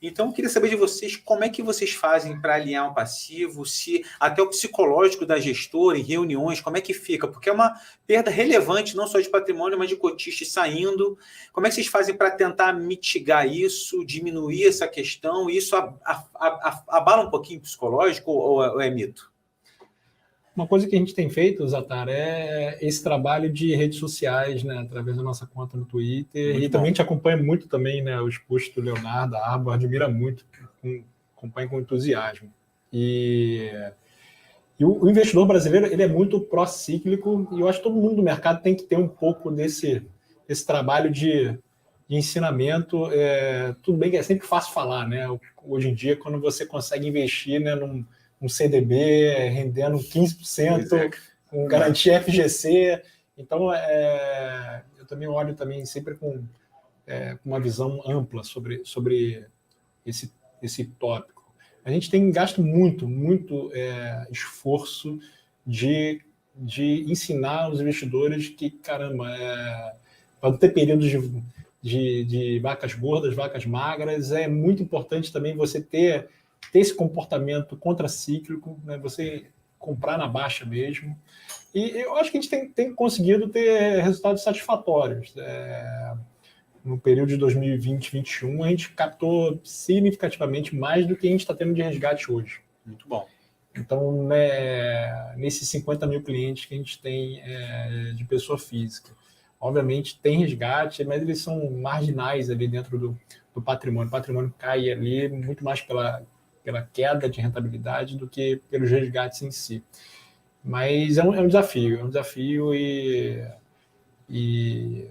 Então, eu queria saber de vocês como é que vocês fazem para alinhar um passivo, se até o psicológico da gestora em reuniões, como é que fica? Porque é uma perda relevante, não só de patrimônio, mas de cotistas saindo. Como é que vocês fazem para tentar mitigar isso, diminuir essa questão? Isso abala um pouquinho o psicológico ou é mito? Uma coisa que a gente tem feito, Zatar, é esse trabalho de redes sociais, né, através da nossa conta no Twitter. Muito e bom. Também te acompanha muito também, né, os posts do Leonardo, da Arbor, admira muito, acompanha com entusiasmo. E o investidor brasileiro, ele é muito pró-cíclico, e eu acho que todo mundo do mercado tem que ter um pouco desse trabalho de ensinamento. Tudo bem que é sempre fácil falar, né? Hoje em dia, quando você consegue investir, né, um CDB rendendo 15%, com garantia FGC. Então, eu também olho também sempre com uma visão ampla sobre esse tópico. A gente tem gasto muito esforço de ensinar os investidores que, caramba, para ter períodos de vacas gordas, vacas magras, é muito importante também você ter esse comportamento contracíclico, né? Você comprar na baixa mesmo. E eu acho que a gente tem conseguido ter resultados satisfatórios. No período de 2020-2021, a gente captou significativamente mais do que a gente está tendo de resgate hoje. Muito bom. Então, né, nesses 50 mil clientes que a gente tem de pessoa física, obviamente tem resgate, mas eles são marginais ali dentro do patrimônio. O patrimônio cai ali muito mais pela queda de rentabilidade do que pelos resgates em si. Mas é um desafio e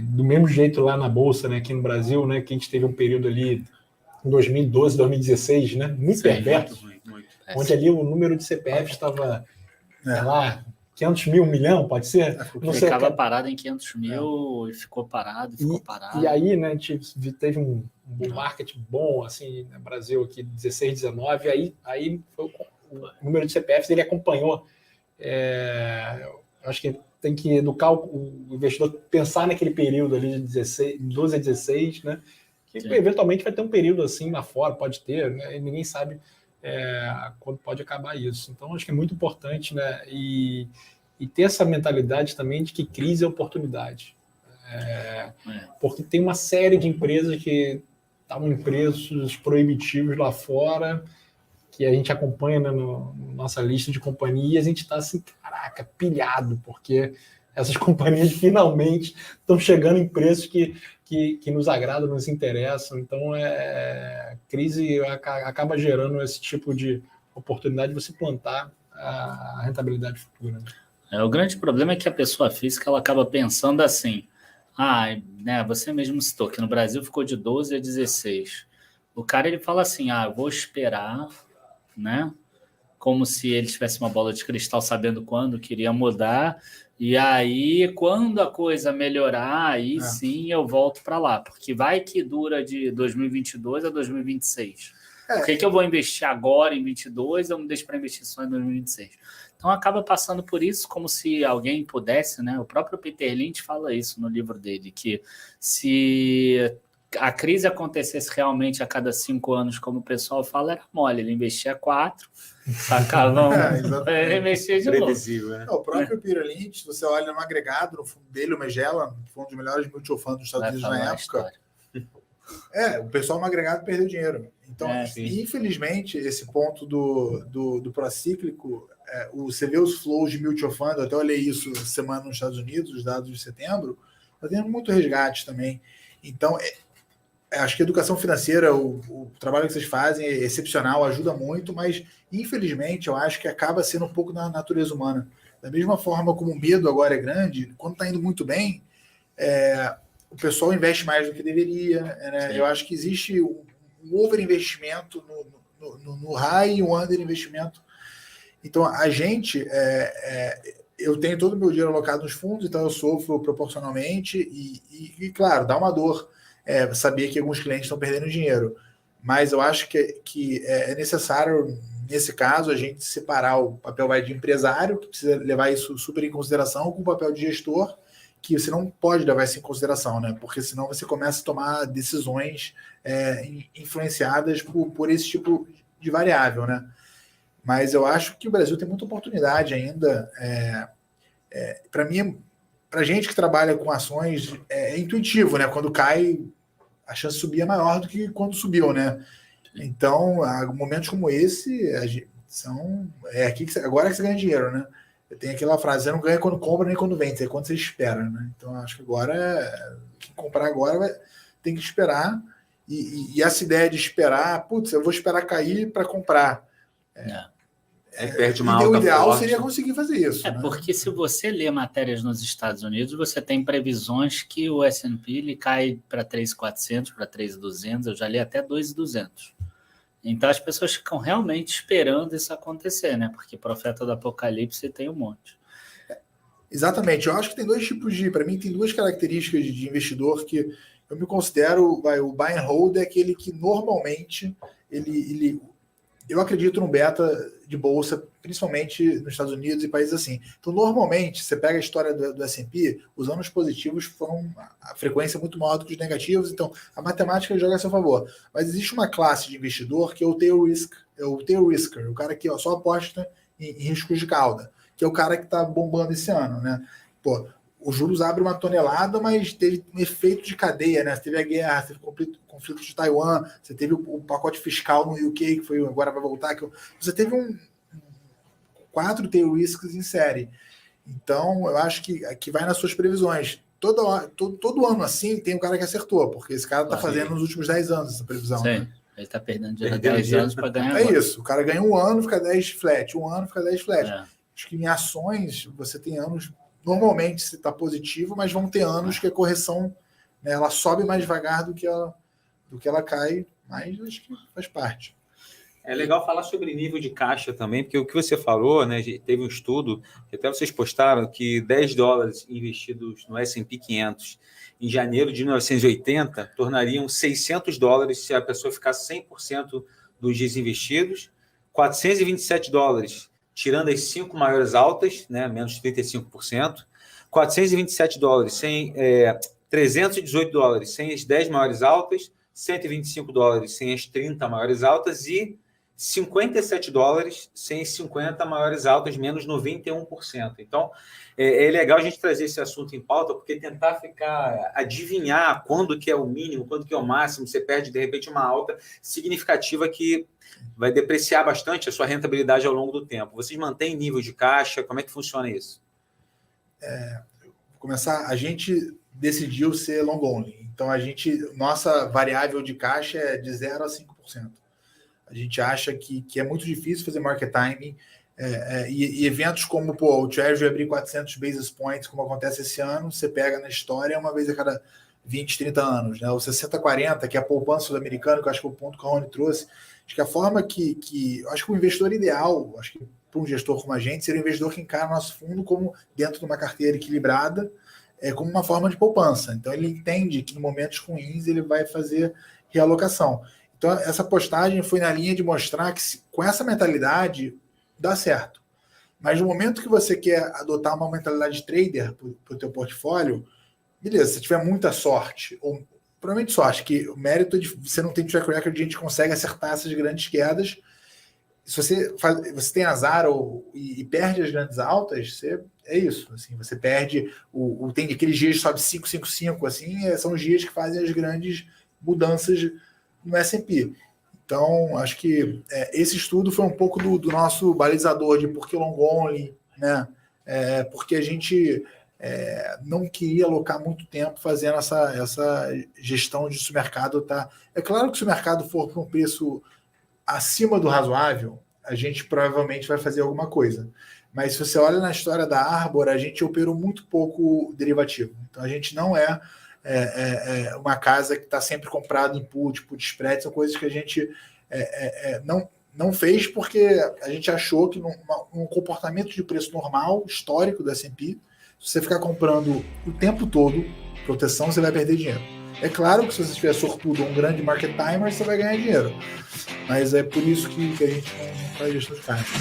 do mesmo jeito lá na Bolsa, né, aqui no Brasil, né, que a gente teve um período ali em 2012, 2016, né, muito perverso, muito onde ali o número de CPF estava, sei lá, 500 mil, 1 milhão, pode ser? Ficava parado em 500 mil e ficou parado. E aí, né, a gente teve um market bom, assim, no Brasil, aqui, 16, 19, aí foi o número de CPFs, ele acompanhou. Acho que tem que educar o investidor pensar naquele período ali de 12 a 16, né, que eventualmente vai ter um período assim lá fora, pode ter, né, e ninguém sabe quando pode acabar isso. Então, acho que é muito importante, né, e ter essa mentalidade também de que crise é oportunidade. Porque tem uma série de empresas que estavam em preços proibitivos lá fora, que a gente acompanha, né, na nossa lista de companhias, a gente está assim, caraca, pilhado, porque essas companhias finalmente estão chegando em preços que nos agradam, nos interessam. Então, crise acaba gerando esse tipo de oportunidade de você plantar a rentabilidade futura. O grande problema é que a pessoa física ela acaba pensando assim, né, você mesmo citou que no Brasil ficou de 12 a 16. O cara ele fala assim, eu vou esperar, né? Como se ele tivesse uma bola de cristal sabendo quando queria mudar, e aí quando a coisa melhorar, aí sim eu volto para lá, porque vai que dura de 2022 a 2026. Por que eu vou investir agora em 22 eu me deixo para investir só em 2026? Então acaba passando por isso como se alguém pudesse, né? O próprio Peter Lynch fala isso no livro dele, que se a crise acontecesse realmente a cada 5 anos, como o pessoal fala, era mole, ele investia 4, sacava ele investia de novo. Né? O próprio Peter Lynch, se você olha no agregado, no fundo dele, o Magellan, foi um dos melhores mutual funds dos Estados Unidos na época. O pessoal no agregado perdeu dinheiro. Então, infelizmente, esse ponto do procíclico, você vê os flows de mutual fund, eu até olhei isso semana nos Estados Unidos, os dados de setembro, está tendo muito resgate também. Então, acho que a educação financeira, o trabalho que vocês fazem é excepcional, ajuda muito, mas, infelizmente, eu acho que acaba sendo um pouco da natureza humana. Da mesma forma como o medo agora é grande, quando está indo muito bem, o pessoal investe mais do que deveria. Né? Eu acho que existe um overinvestimento no high e um underinvestimento. Então, a gente... eu tenho todo o meu dinheiro alocado nos fundos, então eu sofro proporcionalmente e claro, dá uma dor saber que alguns clientes estão perdendo dinheiro. Mas eu acho que é necessário, nesse caso, a gente separar o papel de empresário, que precisa levar isso super em consideração, com o papel de gestor, que você não pode levar isso em consideração, né? Porque senão você começa a tomar decisões influenciadas por esse tipo de variável, né? Mas eu acho que o Brasil tem muita oportunidade ainda. Para mim, para gente que trabalha com ações, é intuitivo, né? Quando cai, a chance de subir é maior do que quando subiu, né? Então, momentos como esse agora que você ganha dinheiro, né? Tem aquela frase, você não ganha quando compra nem quando vende, é quando você espera, né? Então, acho que agora, quem comprar agora tem que esperar. E essa ideia de esperar, putz, eu vou esperar cair para comprar. Perde uma alta o ideal forte. Seria conseguir fazer isso. Né? Porque se você lê matérias nos Estados Unidos, você tem previsões que o S&P ele cai para 3.400, para 3.200, eu já li até 2.200. Então as pessoas ficam realmente esperando isso acontecer, né? Porque profeta do apocalipse tem um monte. Exatamente. Eu acho que tem dois tipos para mim, tem duas características de investidor que eu me considero, o buy and hold é aquele que normalmente eu acredito no beta de bolsa, principalmente nos Estados Unidos e países assim. Então, normalmente, você pega a história do S&P, os anos positivos foram a frequência muito maior do que os negativos, então a matemática joga a seu favor. Mas existe uma classe de investidor que é o tail risker, o cara que só aposta em riscos de cauda, que é o cara que está bombando esse ano, né? Pô, os juros abrem uma tonelada, mas teve um efeito de cadeia, né? Você teve a guerra, teve o conflito de Taiwan, você teve o pacote fiscal no UK, que agora vai voltar. Você teve 4 tail risks em série. Então, eu acho que vai nas suas previsões. Todo ano assim tem um cara que acertou, porque esse cara está fazendo nos últimos 10 anos essa previsão. Sim, né? Ele está perdendo dinheiro 10 anos para ganhar. Isso, o cara ganha um ano, fica 10 flat, um ano, fica 10 flat. Acho que em ações você tem anos. Normalmente se está positivo, mas vão ter anos que a correção, né, ela sobe mais devagar do que ela cai, mas acho que faz parte. É legal falar sobre nível de caixa também, porque o que você falou, né, teve um estudo, que até vocês postaram, que $10 investidos no S&P 500 em janeiro de 1980 tornariam $600 se a pessoa ficasse 100% dos dias investidos, $427 tirando as 5 maiores altas, né, menos 35%, $427 sem $318 sem as 10 maiores altas, $125 sem as 30 maiores altas e $57 sem as 50 maiores altas, menos 91%. Então, é legal a gente trazer esse assunto em pauta, porque tentar adivinhar quando que é o mínimo, quando que é o máximo, você perde, de repente, uma alta significativa que vai depreciar bastante a sua rentabilidade ao longo do tempo. Vocês mantêm nível de caixa? Como é que funciona isso? Vou começar. A gente decidiu ser long only. Então, nossa variável de caixa é de 0 a 5%. A gente acha que é muito difícil fazer market timing e eventos como o Treasury abrir 400 basis points, como acontece esse ano, você pega na história uma vez a cada 20, 30 anos. Né? O 60-40, que é a poupança sul-americana, que eu acho que é o ponto que o Rony trouxe. Acho que a forma acho que o investidor ideal, acho que para um gestor como a gente, seria um investidor que encara o nosso fundo como dentro de uma carteira equilibrada, como uma forma de poupança. Então, ele entende que em momentos ruins ele vai fazer realocação. Então, essa postagem foi na linha de mostrar que com essa mentalidade dá certo. Mas no momento que você quer adotar uma mentalidade de trader para o teu portfólio, beleza, se tiver muita sorte, ou provavelmente sorte, que o mérito de você não tem track record, a gente consegue acertar essas grandes quedas. Se você tem azar e perde as grandes altas, é isso. Assim, você perde, tem aqueles dias que sobe 5, 5, 5, assim, são os dias que fazem as grandes mudanças no S&P. Então, acho que esse estudo foi um pouco do nosso balizador de por que long only, né? Porque a gente não queria alocar muito tempo fazendo essa gestão de se o mercado tá. É claro que se o mercado for para um preço acima do razoável, a gente provavelmente vai fazer alguma coisa. Mas se você olha na história da Arbor, a gente operou muito pouco derivativo. Então, a gente não é uma casa que está sempre comprado em put spread, são coisas que a gente não fez porque a gente achou que num comportamento de preço normal, histórico do S&P, se você ficar comprando o tempo todo proteção, você vai perder dinheiro. É claro que se você estiver sortudo ou um grande market timer, você vai ganhar dinheiro. Mas é por isso que a gente não faz gestão de caixa.